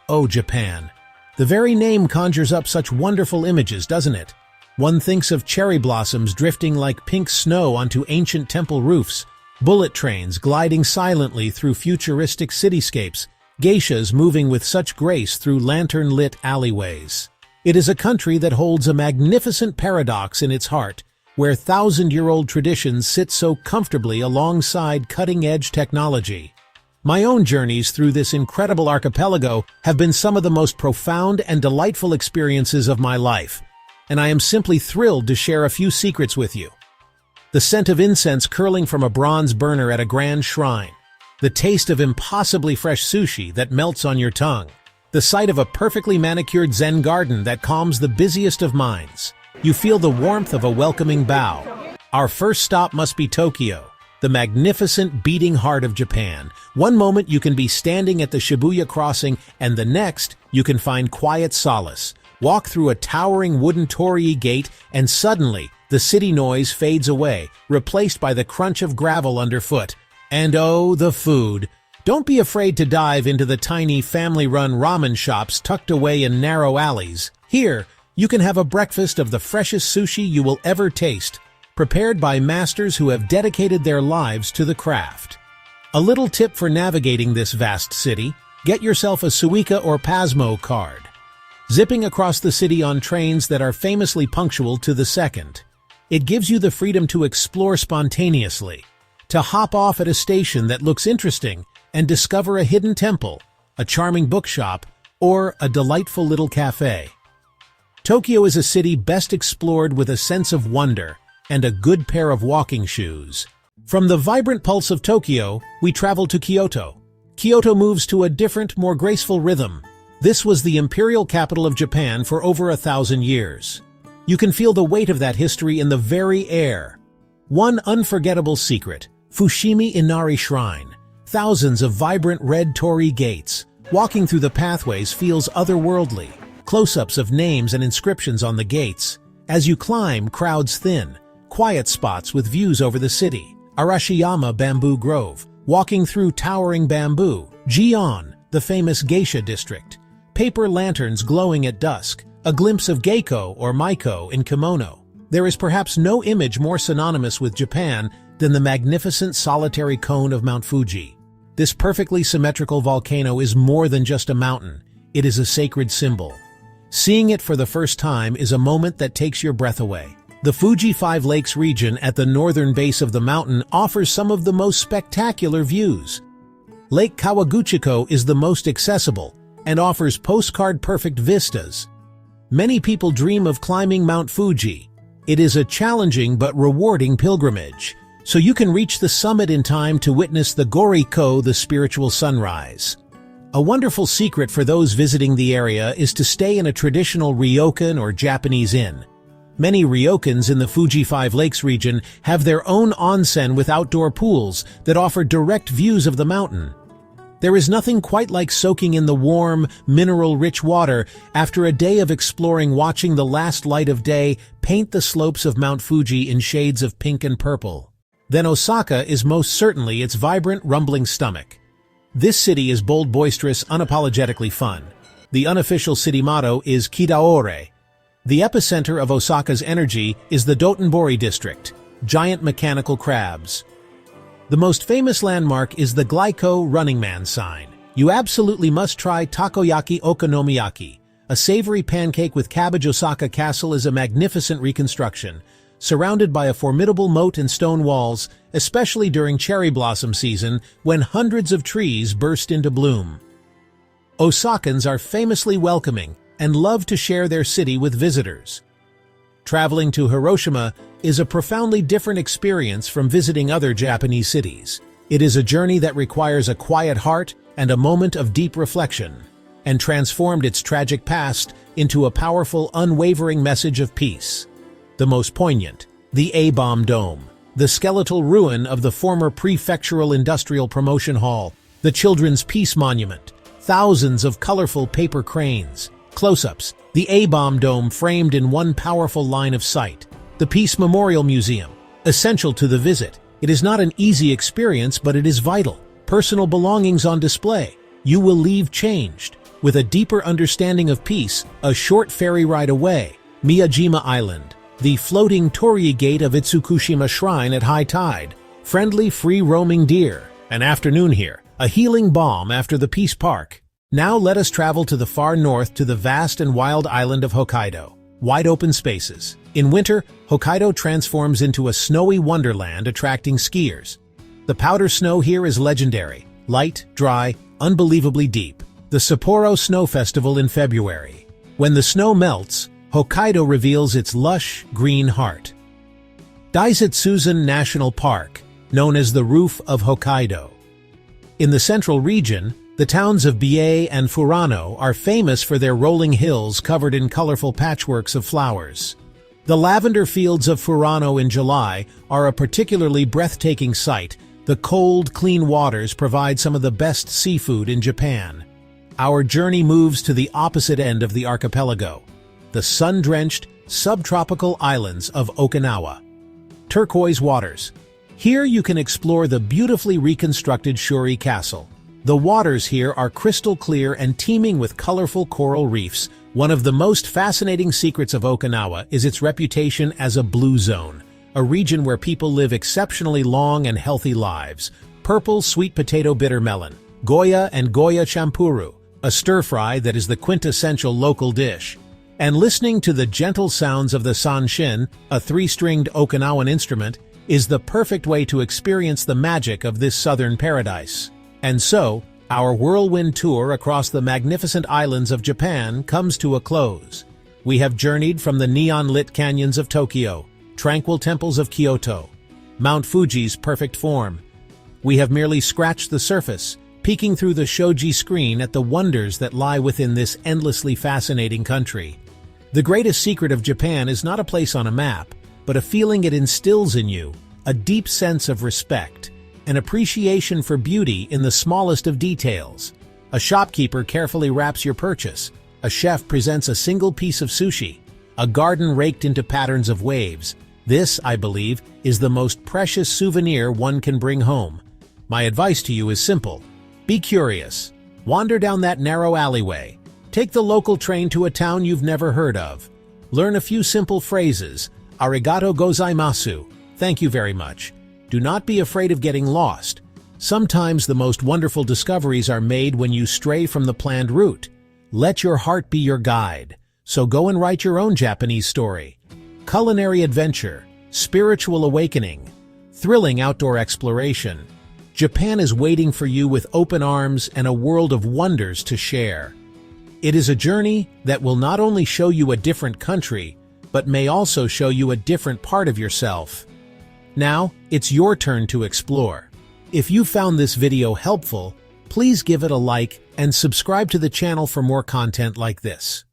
Oh, Japan. The very name conjures up such wonderful images, doesn't it? One thinks of cherry blossoms drifting like pink snow onto ancient temple roofs, bullet trains gliding silently through futuristic cityscapes, geishas moving with such grace through lantern-lit alleyways. It is a country that holds a magnificent paradox in its heart, where thousand-year-old traditions sit so comfortably alongside cutting-edge technology. My own journeys through this incredible archipelago have been some of the most profound and delightful experiences of my life, and I am simply thrilled to share a few secrets with you. The scent of incense curling from a bronze burner at a grand shrine, the taste of impossibly fresh sushi that melts on your tongue, the sight of a perfectly manicured Zen garden that calms the busiest of minds. You feel the warmth of a welcoming bow. Our first stop must be Tokyo, the magnificent beating heart of Japan. One moment you can be standing at the Shibuya crossing, and the next you can find quiet solace. Walk through a towering wooden torii gate, and suddenly the city noise fades away, replaced by the crunch of gravel underfoot. And oh, the food! Don't be afraid to dive into the tiny family-run ramen shops tucked away in narrow alleys. Here, you can have a breakfast of the freshest sushi you will ever taste, prepared by masters who have dedicated their lives to the craft. A little tip for navigating this vast city: get yourself a Suica or Pasmo card. Zipping across the city on trains that are famously punctual to the second. It gives you the freedom to explore spontaneously, to hop off at a station that looks interesting and discover a hidden temple, a charming bookshop, or a delightful little cafe. Tokyo is a city best explored with a sense of wonder and a good pair of walking shoes. From the vibrant pulse of Tokyo, we travel to Kyoto. Kyoto moves to a different, more graceful rhythm. This was the imperial capital of Japan for over 1,000 years. You can feel the weight of that history in the very air. One unforgettable secret: Fushimi Inari Shrine. Thousands of vibrant red torii gates. Walking through the pathways feels otherworldly. Close-ups of names and inscriptions on the gates. As you climb, crowds thin. Quiet spots with views over the city. Arashiyama Bamboo Grove. Walking through towering bamboo. Gion, the famous geisha district. Paper lanterns glowing at dusk. A glimpse of geiko or maiko in kimono. There is perhaps no image more synonymous with Japan than the magnificent solitary cone of Mount Fuji. This perfectly symmetrical volcano is more than just a mountain. It is a sacred symbol. Seeing it for the first time is a moment that takes your breath away. The Fuji Five Lakes region at the northern base of the mountain offers some of the most spectacular views. Lake Kawaguchiko is the most accessible and offers postcard-perfect vistas. Many people dream of climbing Mount Fuji. It is a challenging but rewarding pilgrimage, so you can reach the summit in time to witness the Goriko, the spiritual sunrise. A wonderful secret for those visiting the area is to stay in a traditional ryokan or Japanese inn. Many ryokans in the Fuji Five Lakes region have their own onsen with outdoor pools that offer direct views of the mountain. There is nothing quite like soaking in the warm, mineral-rich water after a day of exploring, watching the last light of day paint the slopes of Mount Fuji in shades of pink and purple. Then Osaka is most certainly its vibrant, rumbling stomach. This city is bold, boisterous, unapologetically fun. The unofficial city motto is Kidaore. The epicenter of Osaka's energy is the Dotonbori district, giant mechanical crabs. The most famous landmark is the Glico Running Man sign. You absolutely must try takoyaki okonomiyaki. A savory pancake with cabbage. Osaka Castle is a magnificent reconstruction, surrounded by a formidable moat and stone walls, especially during cherry blossom season when hundreds of trees burst into bloom. Osakans are famously welcoming and love to share their city with visitors. Traveling to Hiroshima is a profoundly different experience from visiting other Japanese cities. It is a journey that requires a quiet heart and a moment of deep reflection, and transformed its tragic past into a powerful, unwavering message of peace. The most poignant, the A-Bomb Dome, the skeletal ruin of the former Prefectural Industrial Promotion Hall, the Children's Peace Monument, thousands of colorful paper cranes, close-ups, the A-Bomb Dome framed in one powerful line of sight, the Peace Memorial Museum, essential to the visit. It is not an easy experience, but it is vital. Personal belongings on display. You will leave changed. with a deeper understanding of peace, a short ferry ride away, Miyajima Island, the floating torii gate of Itsukushima Shrine at high tide, friendly free-roaming deer, an afternoon here, a healing balm after the Peace Park. Now let us travel to the far north to the vast and wild island of Hokkaido. Wide open spaces. In winter, Hokkaido transforms into a snowy wonderland attracting skiers. The powder snow here is legendary, light, dry, unbelievably deep. The Sapporo Snow Festival in February. When the snow melts, Hokkaido reveals its lush, green heart. Daisetsuzan National Park, known as the Roof of Hokkaido. In the central region, the towns of Biei and Furano are famous for their rolling hills covered in colorful patchworks of flowers. The lavender fields of Furano in July are a particularly breathtaking sight. The cold, clean waters provide some of the best seafood in Japan. Our journey moves to the opposite end of the archipelago, the sun-drenched, subtropical islands of Okinawa. Turquoise waters. Here you can explore the beautifully reconstructed Shuri Castle. The waters here are crystal clear and teeming with colorful coral reefs. One of the most fascinating secrets of Okinawa is its reputation as a blue zone, a region where people live exceptionally long and healthy lives. Purple sweet potato bitter melon, Goya and Goya champuru, a stir-fry that is the quintessential local dish. And listening to the gentle sounds of the sanshin, a three-stringed Okinawan instrument, is the perfect way to experience the magic of this southern paradise. And so, our whirlwind tour across the magnificent islands of Japan comes to a close. We have journeyed from the neon-lit canyons of Tokyo, tranquil temples of Kyoto, Mount Fuji's perfect form. We have merely scratched the surface, peeking through the shoji screen at the wonders that lie within this endlessly fascinating country. The greatest secret of Japan is not a place on a map, but a feeling it instills in you, a deep sense of respect, an appreciation for beauty in the smallest of details. A shopkeeper carefully wraps your purchase, a chef presents a single piece of sushi, a garden raked into patterns of waves. This, I believe, is the most precious souvenir one can bring home. My advice to you is simple. Be curious. Wander down that narrow alleyway. Take the local train to a town you've never heard of. Learn a few simple phrases. Arigato gozaimasu. Thank you very much. Do not be afraid of getting lost. Sometimes the most wonderful discoveries are made when you stray from the planned route. Let your heart be your guide. So go and write your own Japanese story. Culinary adventure, spiritual awakening, thrilling outdoor exploration. Japan is waiting for you with open arms and a world of wonders to share. It is a journey that will not only show you a different country, but may also show you a different part of yourself. Now, it's your turn to explore. If you found this video helpful, please give it a like and subscribe to the channel for more content like this.